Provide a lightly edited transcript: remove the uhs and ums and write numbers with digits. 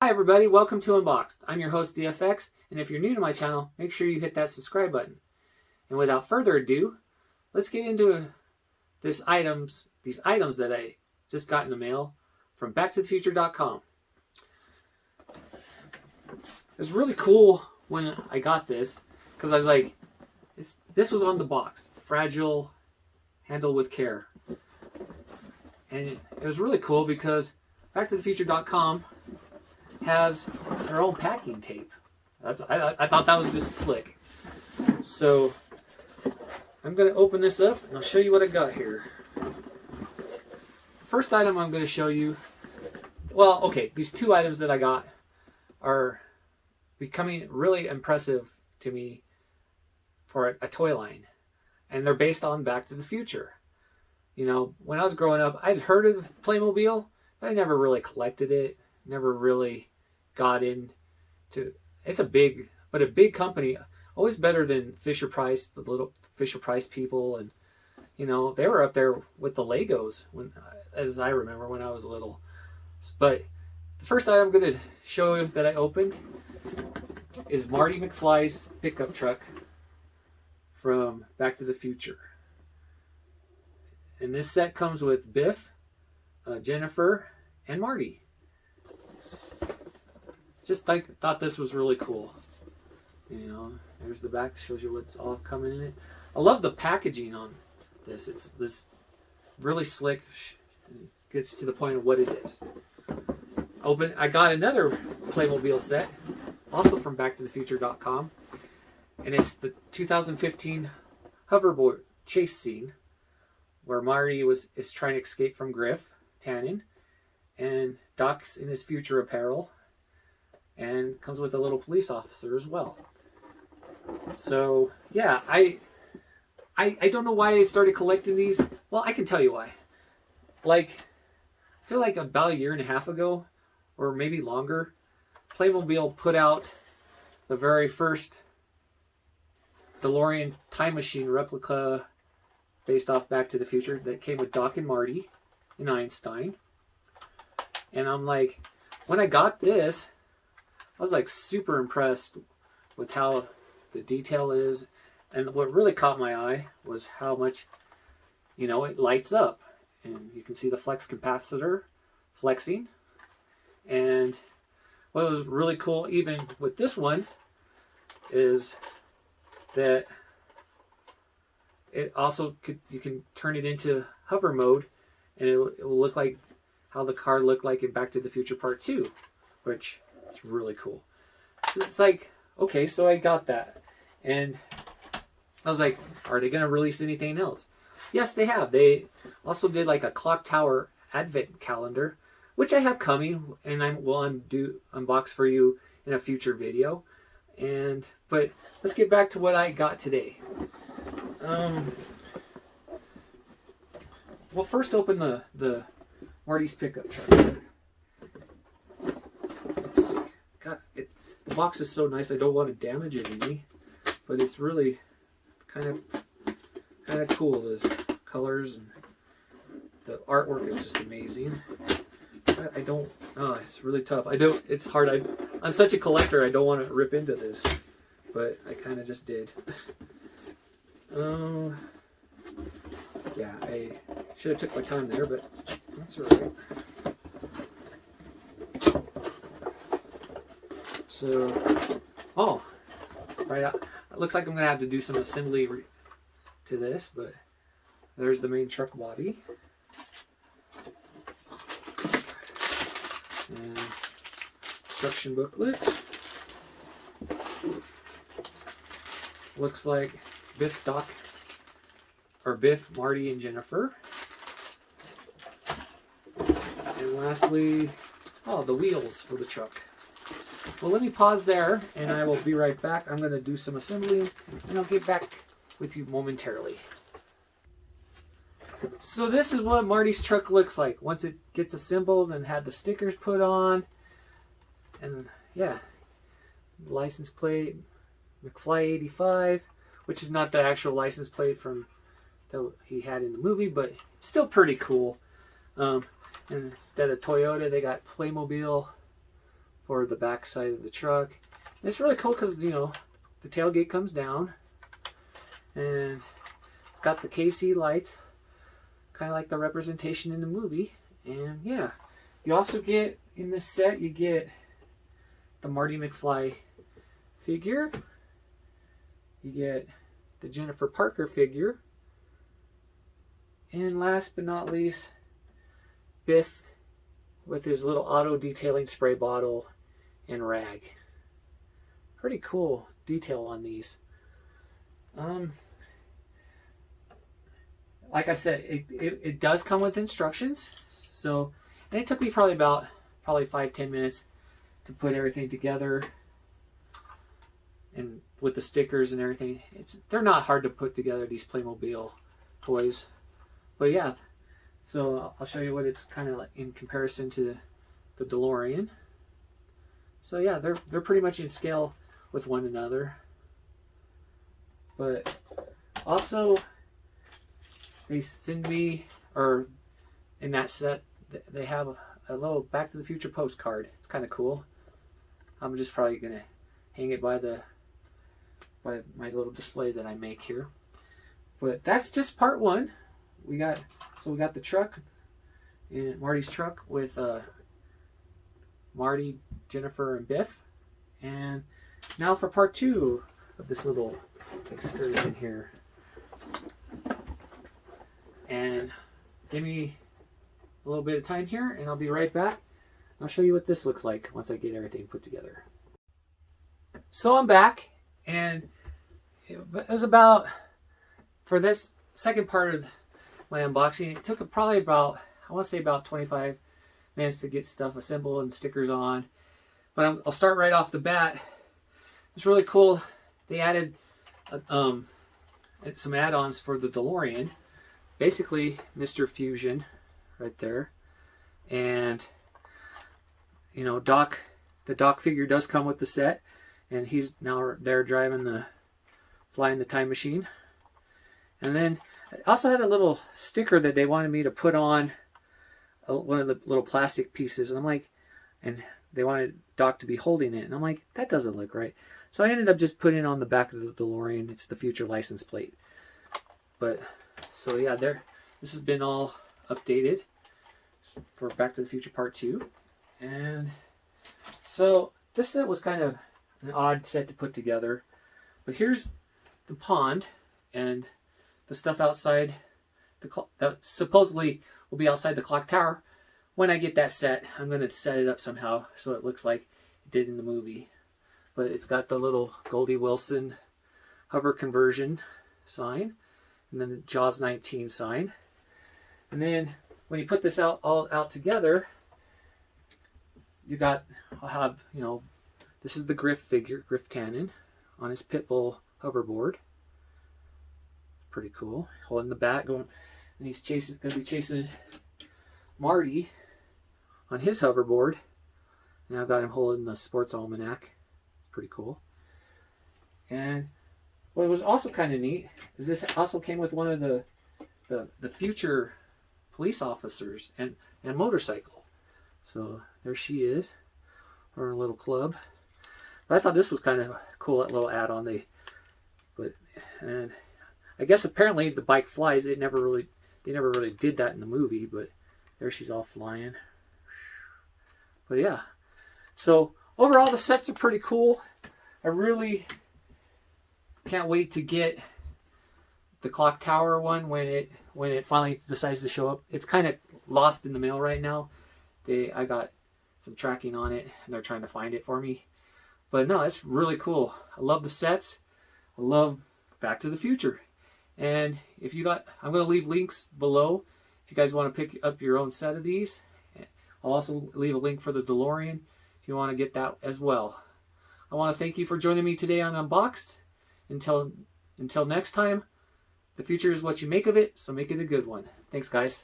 Hi everybody, welcome to Unboxed. I'm your host DFX, and if you're new to my channel, make sure you hit that subscribe button. And without further ado, let's get into these items that I just got in the mail from backtothefuture.com. It was really cool when I got this, because I was like, this was on the box. Fragile, handle with care. And it was really cool because backtothefuture.com has their own packing tape. I thought that was just slick. So I'm going to open this up and I'll show you what I got here. First item I'm going to show you, well, okay, these two items that I got are becoming really impressive to me for a toy line. And they're based on Back to the Future. You know, when I was growing up, I'd heard of Playmobil, but I never really collected it. Never really got into. It's a big company. Always better than Fisher Price, the little Fisher Price people, and you know they were up there with the Legos when, as I remember when I was little. But the first item I'm going to show you that I opened is Marty McFly's pickup truck from Back to the Future. And this set comes with Biff, Jennifer, and Marty. Just thought this was really cool. You know, there's the back, shows you what's all coming in it. I love the packaging on this. It's this really slick, gets to the point of what it is. I got another Playmobil set, also from backtothefuture.com, and it's the 2015 Hoverboard Chase scene, where Marty is trying to escape from Griff Tannen, and Doc's in his future apparel, and comes with a little police officer as well. So yeah, I don't know why I started collecting these. Well, I can tell you why. I feel like about a year and a half ago, or maybe longer, Playmobil put out the very first DeLorean time machine replica based off Back to the Future that came with Doc and Marty and Einstein. And I'm like, when I got this, I was like super impressed with how the detail is. And what really caught my eye was how much, you know, it lights up. And you can see the flex capacitor flexing. And what was really cool, even with this one, is that it also you can turn it into hover mode, and it will look like how the car looked like in Back to the Future Part 2, which is really cool. It's like, okay, so I got that. And I was like, are they going to release anything else? Yes, they have. They also did like a clock tower advent calendar, which I have coming, and I will unbox for you in a future video. But let's get back to what I got today. We'll first open the Marty's pickup truck. Let's see. The box is so nice. I don't want to damage it any, but it's really kind of cool. The colors and the artwork is just amazing. I don't. Oh, it's really tough. It's hard. I'm such a collector. I don't want to rip into this, but I kind of just did. Yeah, I should have took my time there, but that's all right. So, right out. It looks like I'm gonna have to do some assembly to this, but there's the main truck body. And instruction booklet. Looks like Biff, Marty, and Jennifer. And lastly, the wheels for the truck. Well, let me pause there, and I will be right back. I'm going to do some assembling, and I'll get back with you momentarily. So this is what Marty's truck looks like once it gets assembled and had the stickers put on. And yeah, license plate, McFly 85, which is not the actual license plate from that he had in the movie, but it's still pretty cool. And instead of Toyota, they got Playmobil for the back side of the truck. And it's really cool because, you know, the tailgate comes down and it's got the KC lights, kind of like the representation in the movie. And yeah, you also get in this set, you get the Marty McFly figure, you get the Jennifer Parker figure, and last but not least, Biff with his little auto detailing spray bottle and rag. Pretty cool detail on these. Like I said, it does come with instructions. So, and it took me probably 5-10 minutes to put everything together, and with the stickers and everything. They're not hard to put together, these Playmobil toys. But yeah, so I'll show you what it's kind of like in comparison to the DeLorean. So yeah, they're pretty much in scale with one another. But also, they send me, or in that set, they have a little Back to the Future postcard. It's kind of cool. I'm just probably gonna hang it by my little display that I make here. But that's just part one. We got the truck, and Marty's truck with Marty, Jennifer, and Biff. And now for part two of this little excursion here. And give me a little bit of time here, and I'll be right back. I'll show you what this looks like once I get everything put together. So I'm back, and it was about, for this second part of my unboxing, it took probably about, I want to say about 25 minutes to get stuff assembled and stickers on. But I'll start right off the bat. It's really cool. They added some add-ons for the DeLorean. Basically, Mr. Fusion right there. And, you know, the Doc figure does come with the set. And he's now there driving flying the time machine. And then I also had a little sticker that they wanted me to put on one of the little plastic pieces. And I'm like, and they wanted Doc to be holding it. And I'm like, that doesn't look right. So I ended up just putting it on the back of the DeLorean. It's the future license plate. But, so yeah, this has been all updated for Back to the Future Part 2. And so this set was kind of an odd set to put together. But here's the pond and the stuff outside that supposedly will be outside the clock tower. When I get that set, I'm going to set it up somehow so it looks like it did in the movie. But it's got the little Goldie Wilson hover conversion sign, and then the Jaws 19 sign. And then when you put this all out together, I'll have, you know, this is the Griff figure, Griff Cannon, on his Pitbull hoverboard. Pretty cool. Holding the bat, going, and he's going to be chasing Marty on his hoverboard. And I've got him holding the sports almanac. Pretty cool. And what was also kind of neat is this also came with one of the future police officers and motorcycle. So there she is, her little club. But I thought this was kind of cool, that little add-on and I guess apparently the bike flies. They never really did that in the movie, but there she's all flying. But yeah, so overall the sets are pretty cool. I really can't wait to get the clock tower one when it finally decides to show up. It's kind of lost in the mail right now. I got some tracking on it, and they're trying to find it for me. But no, it's really cool. I love the sets. I love Back to the Future. And I'm going to leave links below if you guys want to pick up your own set of these. I'll also leave a link for the DeLorean if you want to get that as well. I want to thank you for joining me today on Unboxed. Until next time, the future is what you make of it, so make it a good one. Thanks, guys.